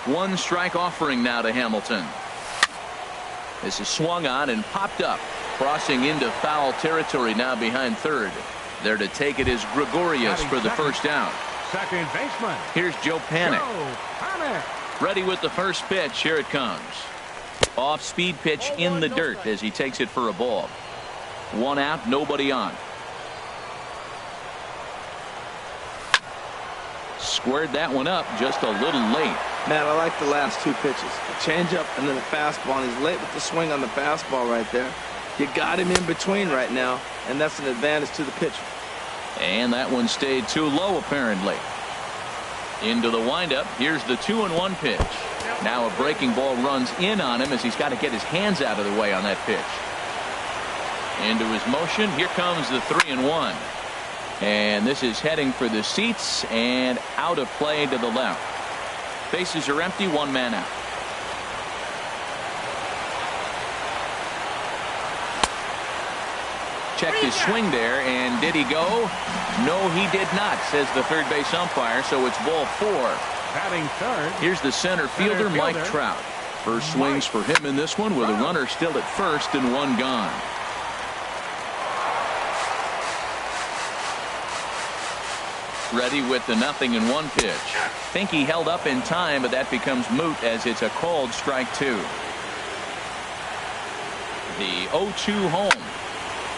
One strike offering now to Hamilton. This is swung on and popped up, crossing into foul territory now behind third. There to take it is Gregorius for the first out. Second baseman. Here's Japanda. Ready with the first pitch. Here it comes. Off speed pitch in the dirt as he takes it for a ball. One out, nobody on. Squared that one up just a little late. Matt, I like the last two pitches. A changeup and then a fastball. And he's late with the swing on the fastball right there. You got him in between right now, and that's an advantage to the pitcher. And that one stayed too low apparently. Into the windup. Here's the 2-1 pitch. Now a breaking ball runs in on him as he's got to get his hands out of the way on that pitch. Into his motion. Here comes the 3-1. And this is heading for the seats and out of play to the left. Bases are empty, one man out. Checked his swing there, and did he go? No, he did not, says the third base umpire, so it's ball four. Batting third. Here's the center fielder, Mike Trout. First swings for him in this one with a runner still at first and one gone. Ready with the 0-1 pitch. Think he held up in time, but that becomes moot as it's a called strike two. The 0-2 home.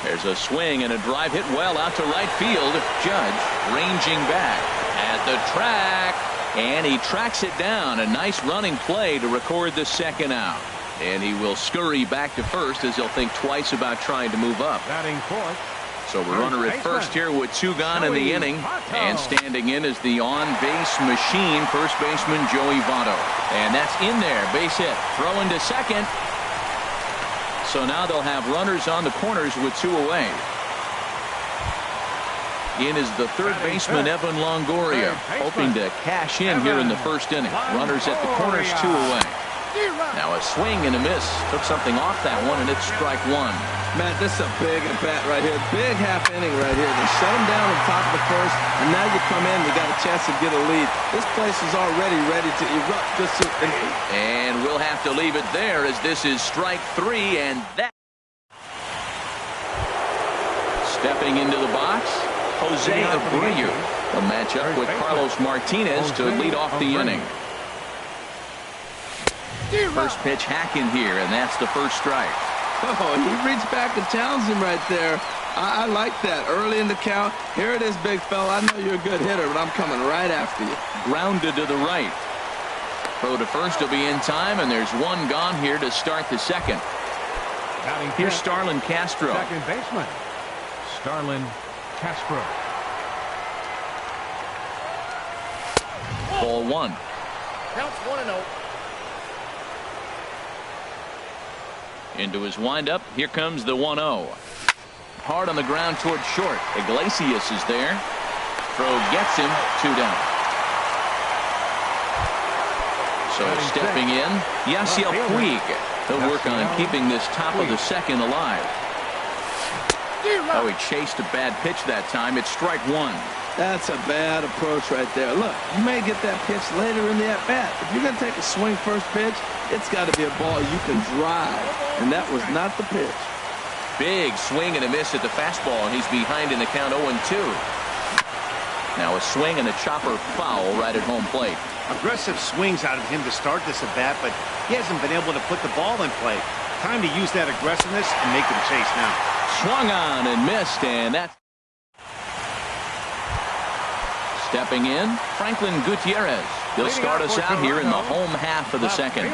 There's a swing and a drive hit well out to right field. Judge ranging back at the track, and he tracks it down. A nice running play to record the second out. And he will scurry back to first as he'll think twice about trying to move up. Batting fourth. So a runner at first here with two gone in the inning. And standing in is the on-base machine, first baseman Joey Votto. And that's in there. Base hit. Throw into second. So now they'll have runners on the corners with two away. In is the third baseman, Evan Longoria, hoping to cash in here in the first inning. Runners at the corners, two away. Now a swing and a miss. Took something off that one, and it's strike one. Matt, this is a big at bat right here. Big half inning right here. They shut him down on top of the first, and now you come in, you got a chance to get a lead. This place is already ready to erupt. And we'll have to leave it there as this is strike three, and that. Stepping into the box, Jose Abreu. A matchup with Carlos Martinez to lead off the inning. First pitch hack in here, and that's the first strike. Oh, he reached back and challenged him right there. I like that. Early in the count. Here it is, big fella. I know you're a good hitter, but I'm coming right after you. Grounded to the right. Throw to first will be in time, and there's one gone here to start the second. Here's Starlin Castro. Second baseman, Starlin Castro. Ball one. Counts 1-0. Into his windup. Here comes the 1-0. Hard on the ground toward short. Iglesias is there. Throw gets him. Two down. So stepping in, Yasiel Puig. He'll work on keeping this top of the second alive. Oh, he chased a bad pitch that time. It's strike one. That's a bad approach right there. Look, you may get that pitch later in the at-bat. If you're going to take a swing first pitch, it's got to be a ball you can drive. And that was not the pitch. Big swing and a miss at the fastball, and he's behind in the count 0-2. Now a swing and a chopper foul right at home plate. Aggressive swings out of him to start this at-bat, but he hasn't been able to put the ball in play. Time to use that aggressiveness and make him chase now. Swung on and missed, and that's stepping in, Franklin Gutierrez. He'll start us out here in the home half of the second.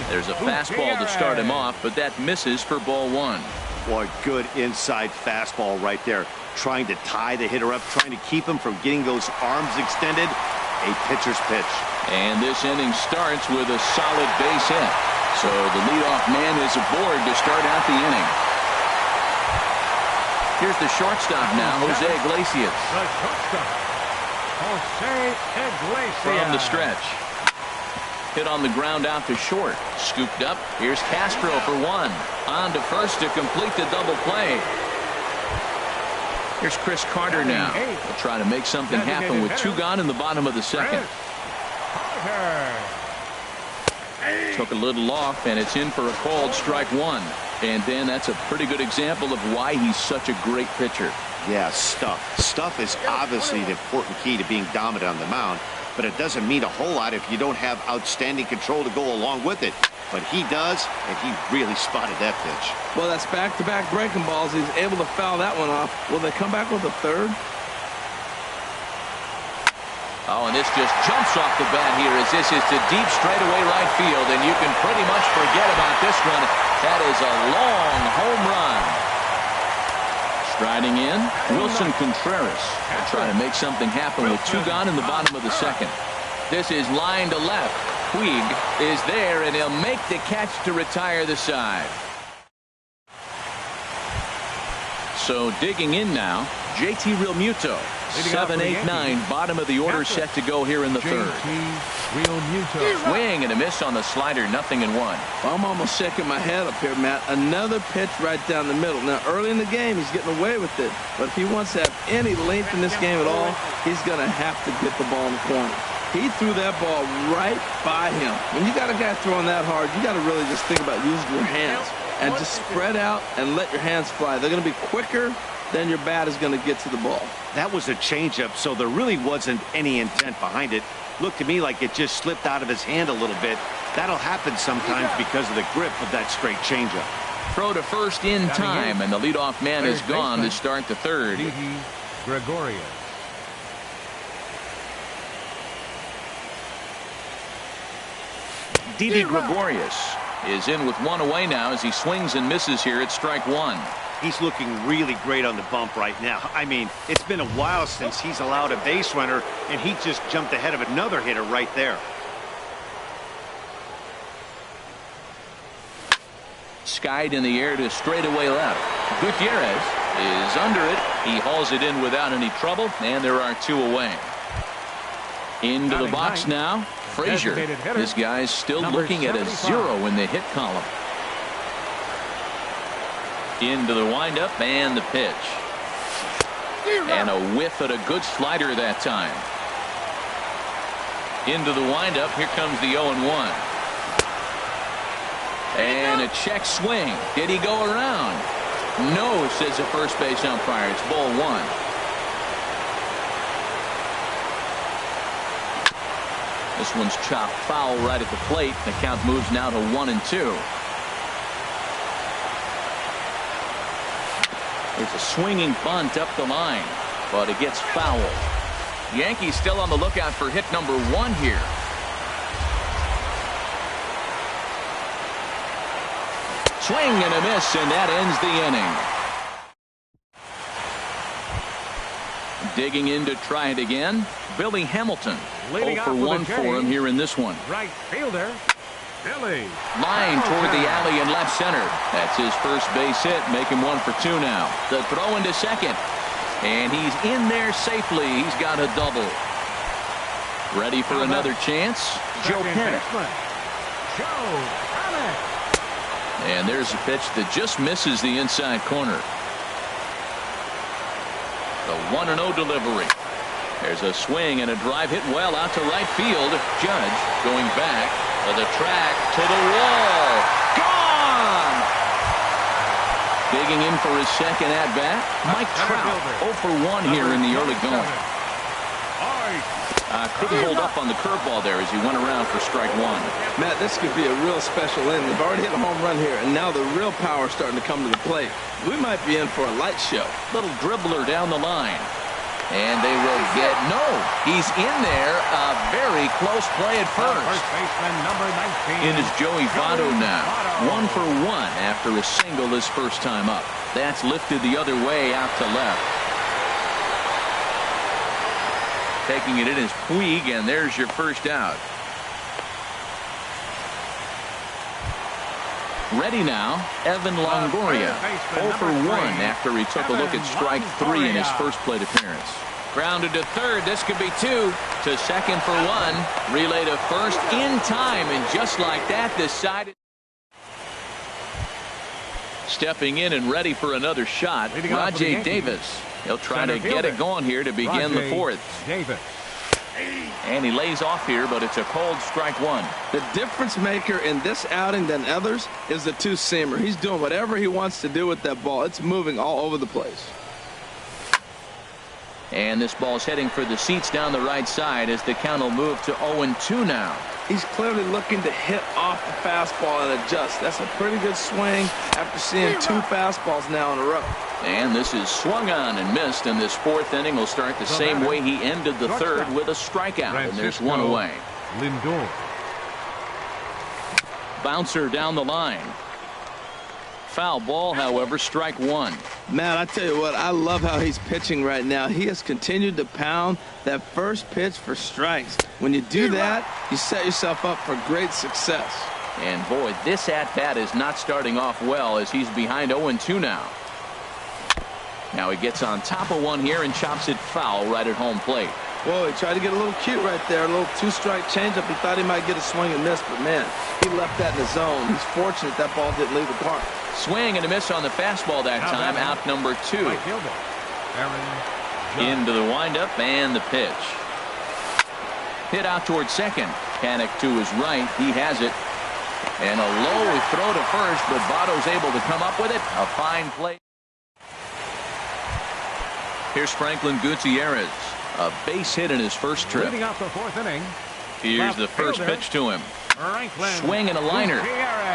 There's a fastball to start him off, but that misses for ball one. Boy, good inside fastball right there. Trying to tie the hitter up, trying to keep him from getting those arms extended. A pitcher's pitch. And this inning starts with a solid base hit. So the leadoff man is aboard to start out the inning. Here's the shortstop now, Jose Iglesias. The shortstop, Jose Iglesias. From the stretch. Hit on the ground out to short. Scooped up. Here's Castro for one. On to first to complete the double play. Here's Chris Carter now. He'll try to make something happen with two gone in the bottom of the second. hitter. Took a little off, and it's in for a called strike one. And Dan, that's a pretty good example of why he's such a great pitcher. Yeah, stuff. Stuff is obviously an important key to being dominant on the mound, but it doesn't mean a whole lot if you don't have outstanding control to go along with it. But he does, and he really spotted that pitch. Well, that's back-to-back breaking balls. He's able to foul that one off. Will they come back with a third? Oh, and this just jumps off the bat here as this is to deep straightaway right field, and you can pretty much forget about this one. That is a long home run. Striding in, Wilson Contreras will try to make something happen with two gone in the bottom of the second. This is line to left. Puig is there, and he'll make the catch to retire the side. So digging in now, JT Realmuto. 7, 8, 9, bottom of the order set to go here in the third. Swing and a miss on the slider, 0-1. I'm almost shaking my head up here, Matt. Another pitch right down the middle. Now, early in the game, he's getting away with it. But if he wants to have any length in this game at all, he's going to have to get the ball in the corner. He threw that ball right by him. When you got a guy throwing that hard, you got to really just think about using your hands and just spread out and let your hands fly. They're going to be quicker than your bat is going to get to the ball. That was a changeup, so there really wasn't any intent behind it. Looked to me like it just slipped out of his hand a little bit. That'll happen sometimes because of the grip of that straight changeup. Throw to first in time, and the leadoff man is gone to start the third. Gregorius. Didi Gregorius is in with one away now as he swings and misses here at strike one. He's looking really great on the bump right now. I mean, it's been a while since he's allowed a base runner, and he just jumped ahead of another hitter right there. Skied in the air to straightaway left. Gutierrez is under it. He hauls it in without any trouble, and there are two away. Into the box now, Frazier. This guy's still looking at a 0 in the hit column. Into the windup and the pitch. And a whiff at a good slider that time. Into the windup. Here comes the 0-1. And a check swing. Did he go around? No, says the first base umpire. It's ball one. This one's chopped foul right at the plate. The count moves now to 1-2. It's a swinging bunt up the line, but it gets fouled. Yankees still on the lookout for hit number 1 here. Swing and a miss, and that ends the inning. Digging in to try it again, Billy Hamilton. 0 for 1 for him here in this one. Right fielder, Billy. Line toward the alley in left center. That's his first base hit. Make him 1 for 2 now. The throw into second. And he's in there safely. He's got a double. Ready for another chance? Joe Panic. And there's a pitch that just misses the inside corner. The 1-0 delivery. There's a swing and a drive hit well out to right field. Judge going back to the track to the wall. Gone! Digging in for his second at bat, Mike Trout. 0 for 1 here in the early going. Couldn't hold up on the curveball there as he went around for strike 1. Matt, this could be a real special inning. They've already hit a home run here, and now the real power is starting to come to the plate. We might be in for a light show. Little dribbler down the line. And they will get no. He's in there. A very close play at first. First baseman number 19. In is Joey Votto now. 1 for 1 after a single his first time up. That's lifted the other way out to left. Taking it in is Puig, and there's your first out. Ready now, Evan Longoria. 0 for 1 after he took a look at strike 3 in his first plate appearance. Grounded to third. This could be 2. To second for 1. Relay to first in time, and just like that, decided. Stepping in and ready for another shot, Rajay Davis. He'll try to get it going here to begin the 4th. Davis. And he lays off here, but it's a cold strike one. The difference maker in this outing than others is the two-seamer. He's doing whatever he wants to do with that ball. It's moving all over the place. And this ball's heading for the seats down the right side as the count will move to 0-2 now. He's clearly looking to hit off the fastball and adjust. That's a pretty good swing after seeing two fastballs now in a row. And this is swung on and missed, and this fourth inning will start the same way he ended the third with a strikeout, and there's one away. Lindor. Bouncer down the line. Foul ball, however, strike one. Matt, I tell you what, I love how he's pitching right now. He has continued to pound that first pitch for strikes. When you do that, you set yourself up for great success. And boy, this at-bat is not starting off well as he's behind 0-2 now. Now he gets on top of one here and chops it foul right at home plate. Whoa, he tried to get a little cute right there. A little two-strike changeup. He thought he might get a swing and miss, but man, he left that in the zone. He's fortunate that ball didn't leave the park. Swing and a miss on the fastball that time. Out number 2. Into the windup and the pitch. Hit out towards second. Panic to his right. He has it. And a low throw to first, but Votto's able to come up with it. A fine play. Here's Franklin Gutierrez. A base hit in his first trip. Leading off the fourth inning. Here's the first pitch to him. Swing and a liner.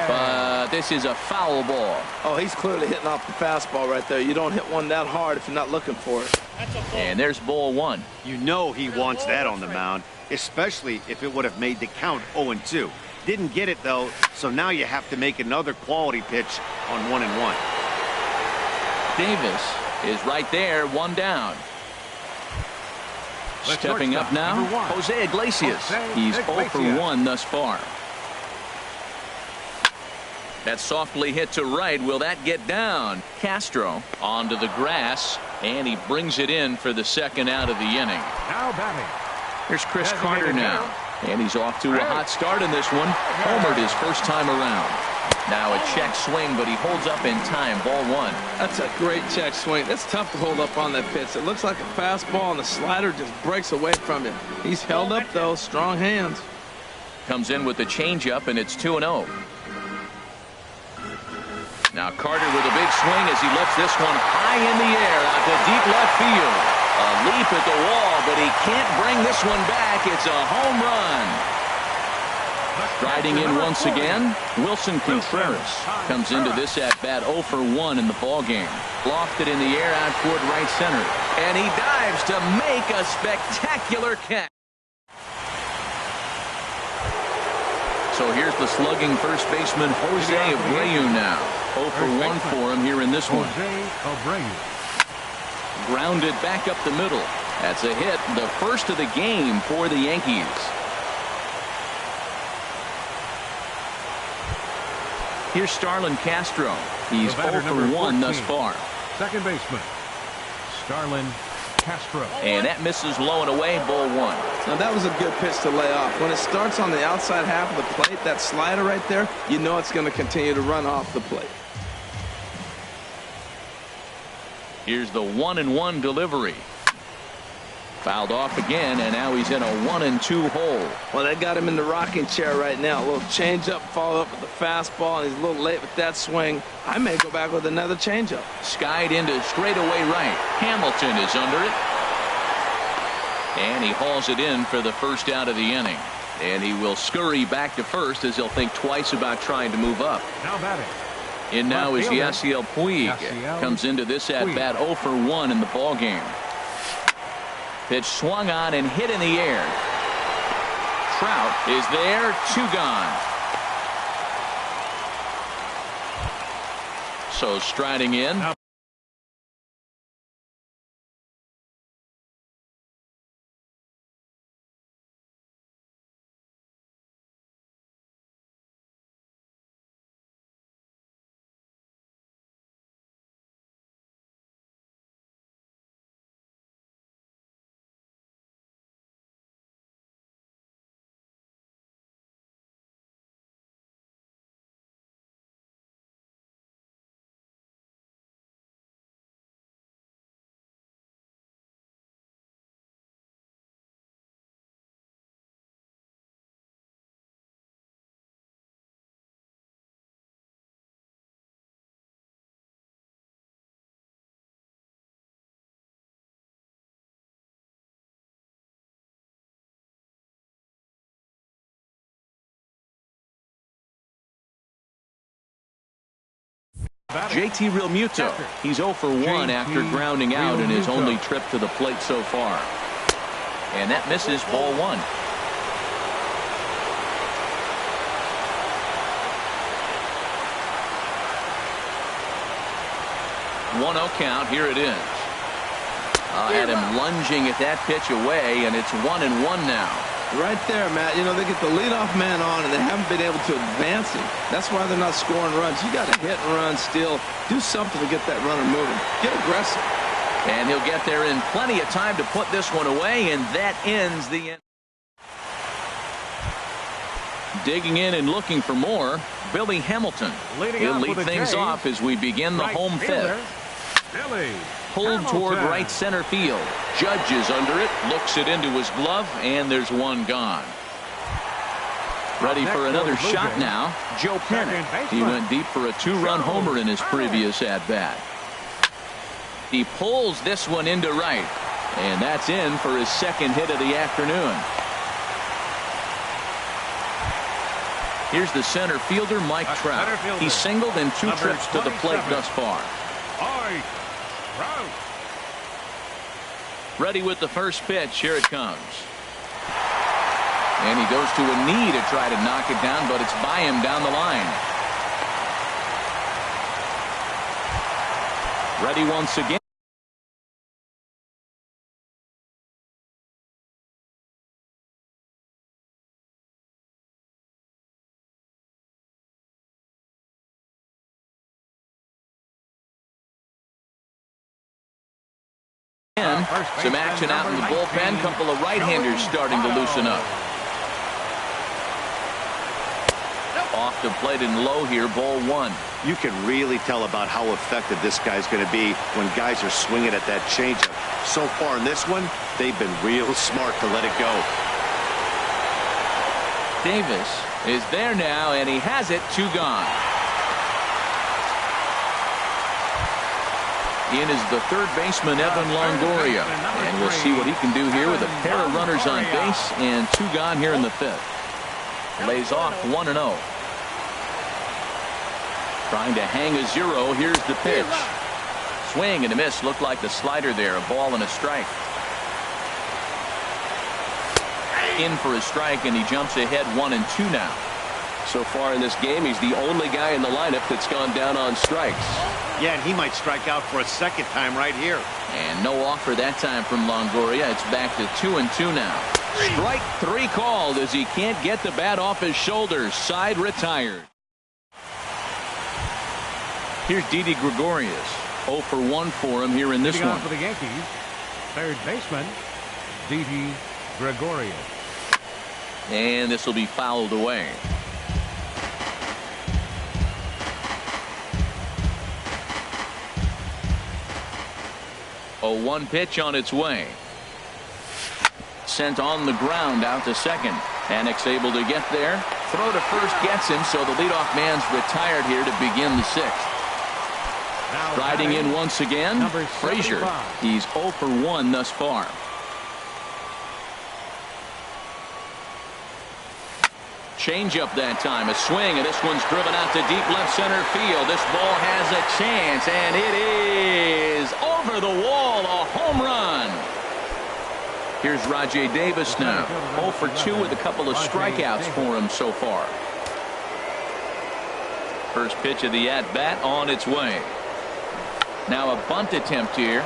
But this is a foul ball. Oh, he's clearly hitting off the fastball right there. You don't hit one that hard if you're not looking for it. And there's ball one. You know he wants that on the mound, especially if it would have made the count 0-2. Didn't get it, though, so now you have to make another quality pitch on 1-1. Davis is right there, one down. Stepping up now, Jose Iglesias. He's 0 for 1 thus far. That softly hit to right. Will that get down? Castro onto the grass, and he brings it in for the second out of the inning. Now batting. Here's Chris Carter now, and he's off to a hot start in this one. Homered his first time around. Now a check swing, but he holds up in time. Ball one. That's a great check swing. It's tough to hold up on that pitch. It looks like a fastball, and the slider just breaks away from him. He's held up, though. Strong hands. Comes in with the changeup, and it's 2-0. Now Carter with a big swing as he lifts this one high in the air out to deep left field. A leap at the wall, but he can't bring this one back. It's a home run. Striding in once again, Wilson Contreras comes into this at-bat 0 for 1 in the ballgame. Lofted in the air out toward right center. And he dives to make a spectacular catch. So here's the slugging first baseman Jose Abreu now. 0 for 1 for him here in this one. Grounded back up the middle. That's a hit, the first of the game for the Yankees. Here's Starlin Castro. He's 0 for 1 thus far. Second baseman, Starlin Castro. And that misses low and away, ball one. Now that was a good pitch to lay off. When it starts on the outside half of the plate, that slider right there, you know it's going to continue to run off the plate. Here's the 1-1 delivery. Fouled off again, and now he's in a 1-2 hole. Well, they got him in the rocking chair right now. A little changeup, follow up with the fastball, and he's a little late with that swing. I may go back with another changeup. Skied into straightaway right. Hamilton is under it. And he hauls it in for the first out of the inning. And he will scurry back to first as he'll think twice about trying to move up. Now batting. In now is Yasiel Puig. Comes into this at-bat 0 for 1 in the ballgame. Pitch swung on and hit in the air. Trout is there, 2 gone. So striding in. JT Realmuto. He's 0 for 1 after grounding out in his only trip to the plate so far. And that misses, ball 1. 1-0 count. Here it is. Had him lunging at that pitch away, and it's 1-1 now. Right there, Matt. You know, they get the leadoff man on, and they haven't been able to advance him. That's why they're not scoring runs. You got to hit and run, steal, do something to get that runner moving. Get aggressive. And he'll get there in plenty of time to put this one away, and that ends the end. Digging in and looking for more, Billy Hamilton. He'll lead things off as we begin the home fifth. Pulled toward right center field. Judge is under it, looks it into his glove, and there's one gone. Ready for another shot now, Joe Pennant. He went deep for a 2-run homer in his previous at-bat. He pulls this one into right, and that's in for his second hit of the afternoon. Here's the center fielder, Mike Trout. He's singled in 2 trips to the plate thus far. Ready with the first pitch. Here it comes. And he goes to a knee to try to knock it down, but it's by him down the line. Ready once again. Some action out in the bullpen. Couple of right-handers starting to loosen up. Off the plate and low here, ball 1. You can really tell about how effective this guy's going to be when guys are swinging at that changeup. So far in this one, they've been real smart to let it go. Davis is there now, and he has it. 2 gone. In is the third baseman, Evan Longoria. And we'll see what he can do here with a pair of runners on base and 2 gone here in the 5th. Lays off 1-0. Trying to hang a 0. Here's the pitch. Swing and a miss. Looked like the slider there. A ball and a strike. In for a strike, and he jumps ahead 1-2 now. So far in this game, he's the only guy in the lineup that's gone down on strikes. Yeah, and he might strike out for a second time right here. And no offer that time from Longoria. It's back to 2-2 now. Strike 3 called as he can't get the bat off his shoulders. Side retired. Here's Didi Gregorius. 0 for 1 for him here in this one. For the Yankees, third baseman, Didi Gregorius. And this will be fouled away. A 1 pitch on its way. Sent on the ground out to second. Annex able to get there. Throw to first gets him, so the leadoff man's retired here to begin the 6th. Riding in once again, Frazier. He's 0 for 1 thus far. Change up that time. A swing, and this one's driven out to deep left center field. This ball has a chance, and it is over the wall. A home run. Here's Rajay Davis now. 0 for 2 with a couple of strikeouts for him so far. First pitch of the at-bat on its way. Now a bunt attempt here.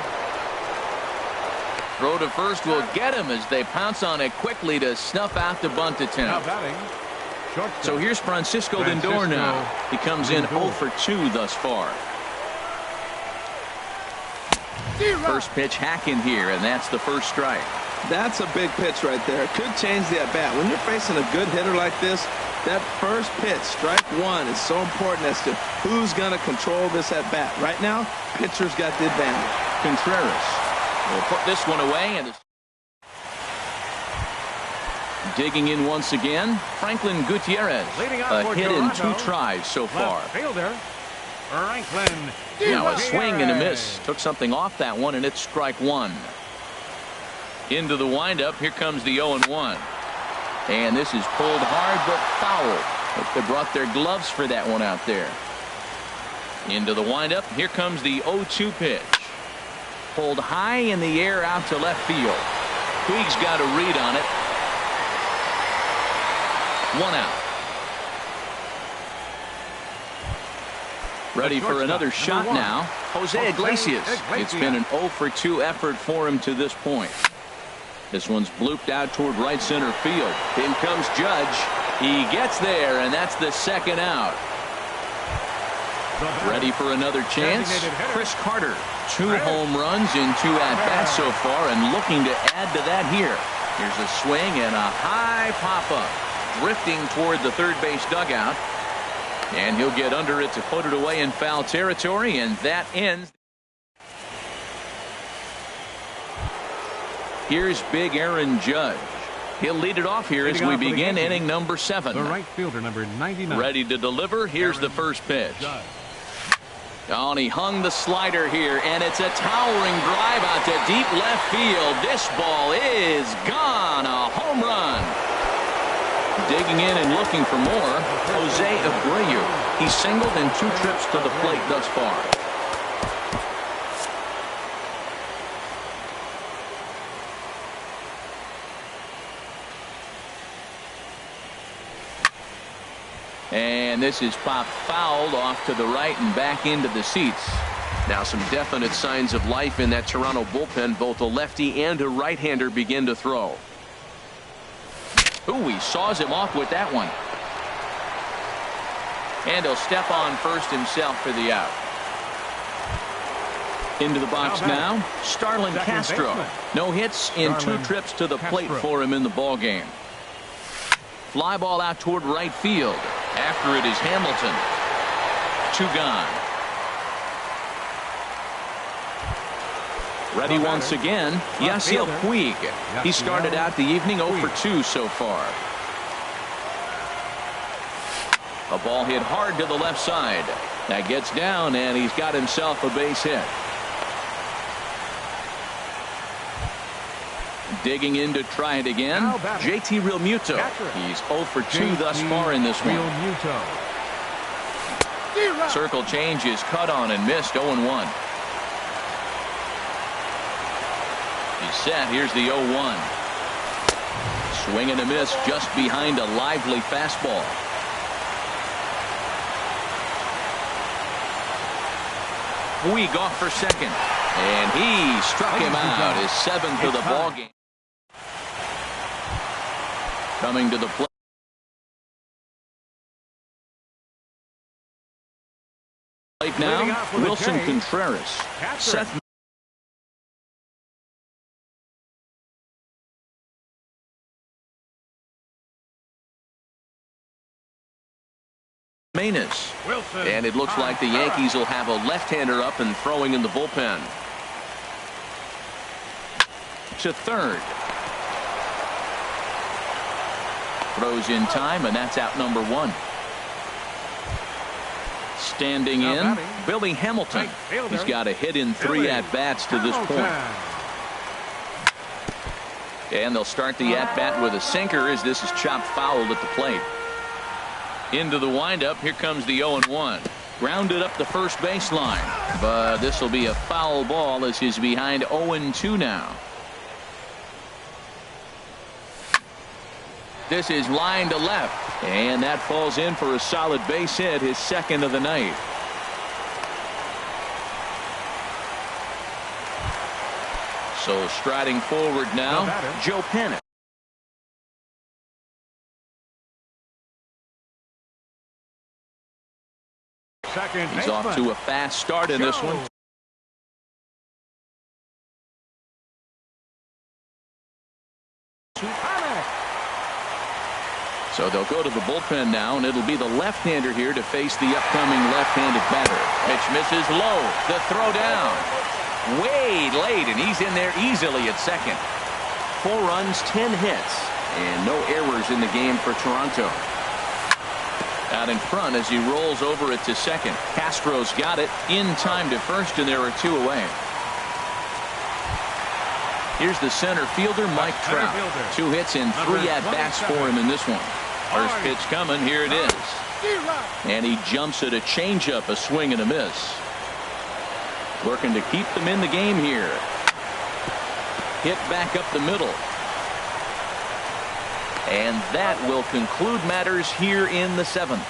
Throw to first will get him as they pounce on it quickly to snuff out the bunt attempt. So here's Francisco Lindor now. He comes in 0 for 2 thus far. First pitch hacking here, and that's the first strike. That's a big pitch right there. It could change the at-bat. When you're facing a good hitter like this, that first pitch, strike 1, is so important as to who's going to control this at-bat. Right now, pitcher's got the advantage. Contreras will put this one away, and digging in once again, Franklin Gutierrez. A hit in 2 tries so far. Now a swing and a miss. Took something off that one, and it's strike 1. Into the windup. Here comes the 0-1. And this is pulled hard but foul. Hope they brought their gloves for that one out there. Into the windup. Here comes the 0-2 pitch. Pulled high in the air out to left field. Puig's got a read on it. 1 out. Ready for another shot now. Jose Iglesias. It's been an 0-for-2 effort for him to this point. This one's blooped out toward right center field. In comes Judge. He gets there, and that's the 2nd out. Ready for another chance. Chris Carter. 2 home runs in 2 at-bats so far, and looking to add to that here. Here's a swing and a high pop-up. Drifting toward the third base dugout. And he'll get under it to put it away in foul territory, and that ends. Here's big Aaron Judge. He'll lead it off here as we begin inning number 7. The right fielder, number 99. Ready to deliver. Here's the first pitch. Oh, and he hung the slider here, and it's a towering drive out to deep left field. This ball is gone. A home run. Digging in and looking for more, Jose Abreu. He's singled in 2 trips to the plate thus far. And this is popped fouled off to the right and back into the seats. Now some definite signs of life in that Toronto bullpen. Both a lefty and a right-hander begin to throw. Ooh, he saws him off with that one. And he'll step on first himself for the out. Into the box now, Starlin Castro. No hits in 2 trips to the plate for him in the ball game. Fly ball out toward right field. After it is Hamilton. 2 gone. Ready once again, Yasiel Puig. He started out the evening 0-for-2 so far. A ball hit hard to the left side. That gets down, and he's got himself a base hit. Digging in to try it again. JT Realmuto. He's 0-for-2 thus far in this one. Circle change is cut on and missed. 0-1. He's set. Here's the 0-1. Swing and a miss just behind a lively fastball. Puig off for second. And he struck him out. His 7th of the ball game. Coming to the plate. Now, Wilson Contreras. Seth Manus. And it looks like the Yankees will have a left-hander up and throwing in the bullpen. To third. Throws in time, and that's out number 1. Standing in, Billy Hamilton. He's got a hit in 3 at-bats to this point. And they'll start the at-bat with a sinker as this is chopped foul at the plate. Into the windup. Here comes the 0-1. Grounded up the first baseline. But this will be a foul ball as he's behind 0-2 now. This is line to left. And that falls in for a solid base hit, his 2nd of the night. So striding forward now, Joe Pennant. He's off to a fast start in this one. So they'll go to the bullpen now, and it'll be the left-hander here to face the upcoming left-handed batter. Pitch misses low. The throw down. Way late, and he's in there easily at second. 4 runs, 10 hits, and no errors in the game for Toronto. Out in front as he rolls over it to second. Castro's got it in time to first, and there are 2 away. Here's the center fielder, Mike Trout. 2 hits and 3 at-bats for him in this one. First pitch coming. Here it is. And he jumps at a changeup, a swing and a miss. Working to keep them in the game here. Hit back up the middle. And that will conclude matters here in the 7th.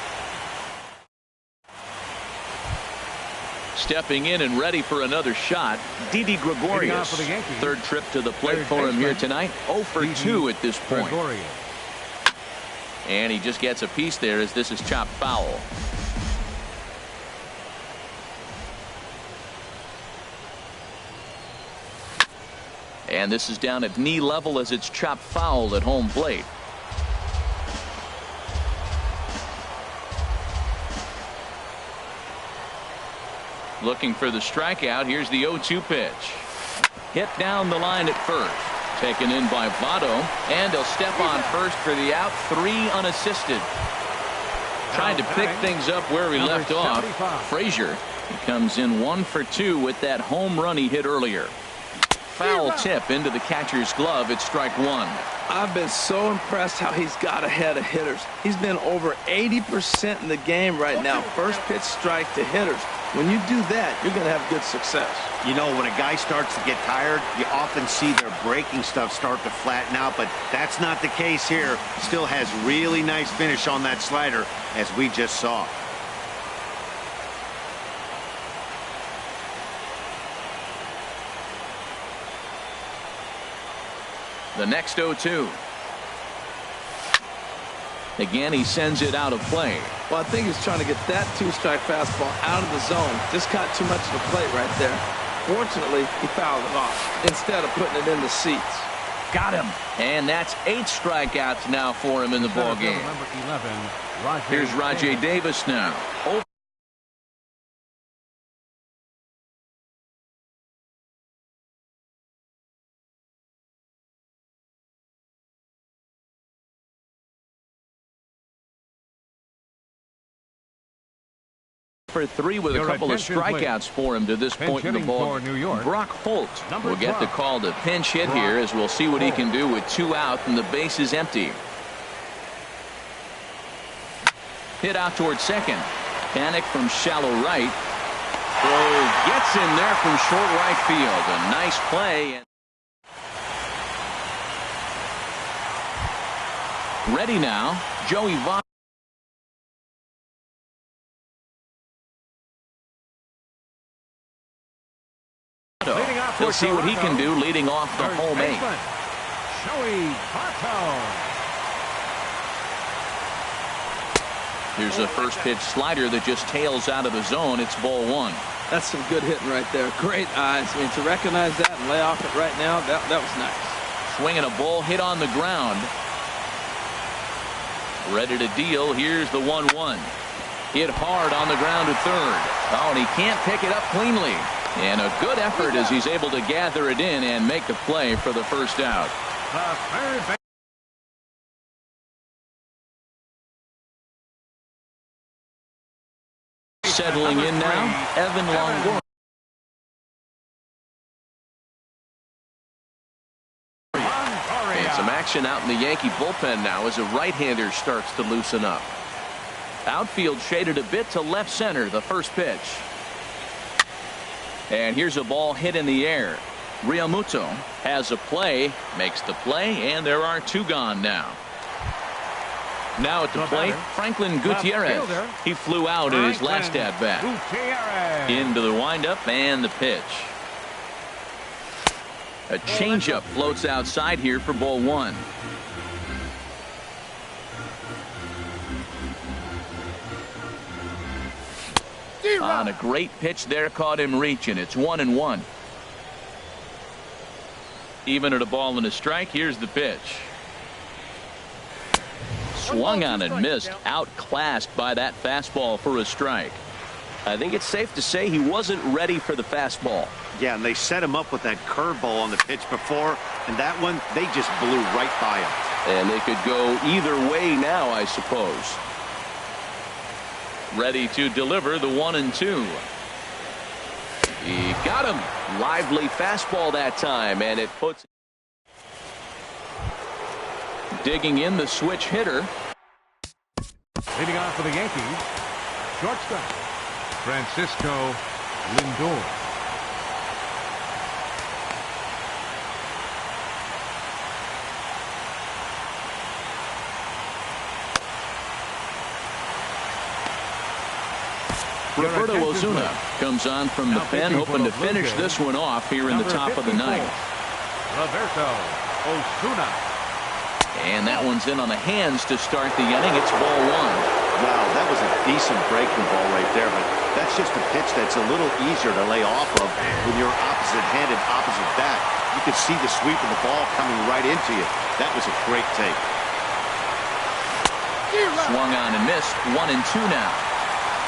Stepping in and ready for another shot, Didi Gregorius. Third trip to the plate for him here tonight. 0 for 2 at this point. And he just gets a piece there as this is chopped foul. And this is down at knee level as it's chopped foul at home plate. Looking for the strikeout. Here's the 0-2 pitch. Hit down the line at first. Taken in by Votto. And he'll step on first for the out. 3 unassisted. Trying to pick things up where he left off. Frazier. He comes in 1 for 2 with that home run he hit earlier. Foul tip into the catcher's glove. It's strike 1. I've been so impressed how he's got ahead of hitters. He's been over 80% in the game right now. First pitch strike to hitters. When you do that, you're going to have good success. You know, when a guy starts to get tired, you often see their breaking stuff start to flatten out, but that's not the case here. Still has really nice finish on that slider, as we just saw. The next 0-2. Again, he sends it out of play. Well, I think he's trying to get that 2-strike fastball out of the zone. Just caught too much of the plate right there. Fortunately, he fouled it off instead of putting it in the seats. Got him. And that's 8 strikeouts now for him in the ball game. Here's Rajay Davis now. For 3 with a couple of strikeouts for him to this point in the ball. Brock Holt will get the call to pinch hit here, as we'll see what he can do with 2 out and the base is empty. Hit out towards second. Panic from shallow right. Throw gets in there from short right field. A nice play. Ready now, Joey Votto. He'll see what he can do leading off the home 8. Here's a first pitch slider that just tails out of the zone. It's ball 1. That's some good hitting right there. Great eyes. I mean, to recognize that and lay off it right now, that was nice. Swinging a ball hit on the ground. Ready to deal. Here's the 1-1. Hit hard on the ground to third. Oh, and he can't pick it up cleanly. And a good effort as he's able to gather it in and make the play for the first out. Settling in now, Evan Longoria. And some action out in the Yankee bullpen now as a right-hander starts to loosen up. Outfield shaded a bit to left center, the first pitch. And here's a ball hit in the air. Realmuto has a play, makes the play, and there are 2 gone now. Now at the plate, Franklin Gutierrez. He flew out in his last at-bat. Into the windup and the pitch. A changeup floats outside here for ball 1. On a great pitch there, caught him reaching. It's 1-1. Even at a ball and a strike, here's the pitch. Swung on and missed, outclassed by that fastball for a strike. I think it's safe to say he wasn't ready for the fastball. Yeah, and they set him up with that curveball on the pitch before, and that one, they just blew right by him. And they could go either way now, I suppose. Ready to deliver the 1-2. He got him. Lively fastball that time, and it puts. Digging in the switch hitter. Leading off for the Yankees, shortstop, Francisco Lindor. Roberto Osuna comes on from the pen, hoping to finish this one off here in the top of the ninth. Roberto Osuna. And that one's in on the hands to start the inning. It's ball one. Wow, that was a decent breaking ball right there, but that's just a pitch that's a little easier to lay off of when you're opposite-handed, opposite bat. You could see the sweep of the ball coming right into you. That was a great take. Swung on and missed. 1-2 now.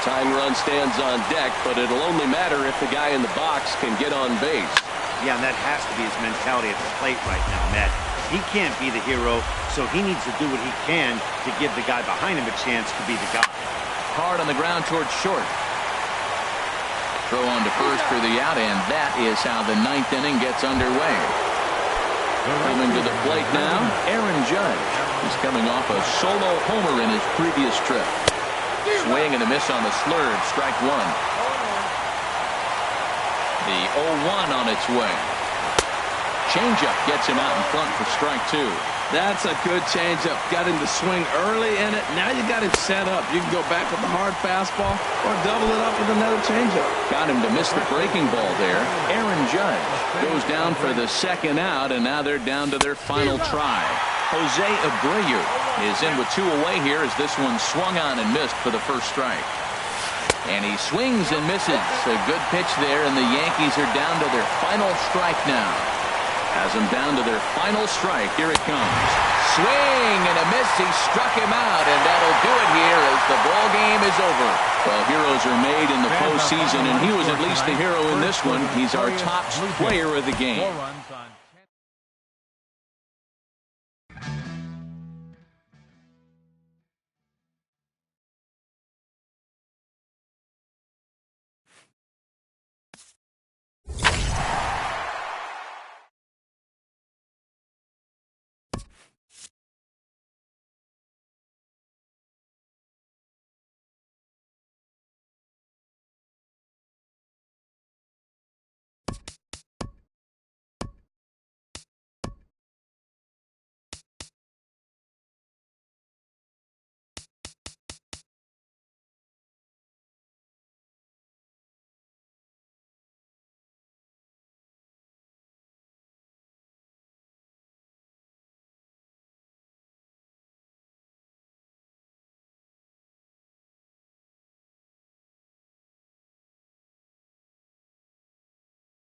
Tying run stands on deck, but it'll only matter if the guy in the box can get on base. Yeah, and that has to be his mentality at the plate right now, Matt. He can't be the hero, so he needs to do what he can to give the guy behind him a chance to be the guy. Hard on the ground towards short. Throw on to first for the out, and that is how the ninth inning gets underway. Coming to the plate now, Aaron Judge. He's coming off a solo homer in his previous trip. Swing and a miss on the slurve. Strike one. The 0-1 on its way. Changeup gets him out in front for strike two. That's a good changeup. Got him to swing early in it. Now you got him set up. You can go back with the hard fastball or double it up with another changeup. Got him to miss the breaking ball there. Aaron Judge goes down for the second out, and now they're down to their final try. Jose Abreu is in with two away here as this one swung on and missed for the first strike. And he swings and misses. A good pitch there, and the Yankees are down to their final strike now. Has them down to their final strike. Here it comes. Swing and a miss. He struck him out, and that'll do it here as the ball game is over. Well, heroes are made in the postseason, and he was at least the hero in this one. He's our top player of the game. 4 runs on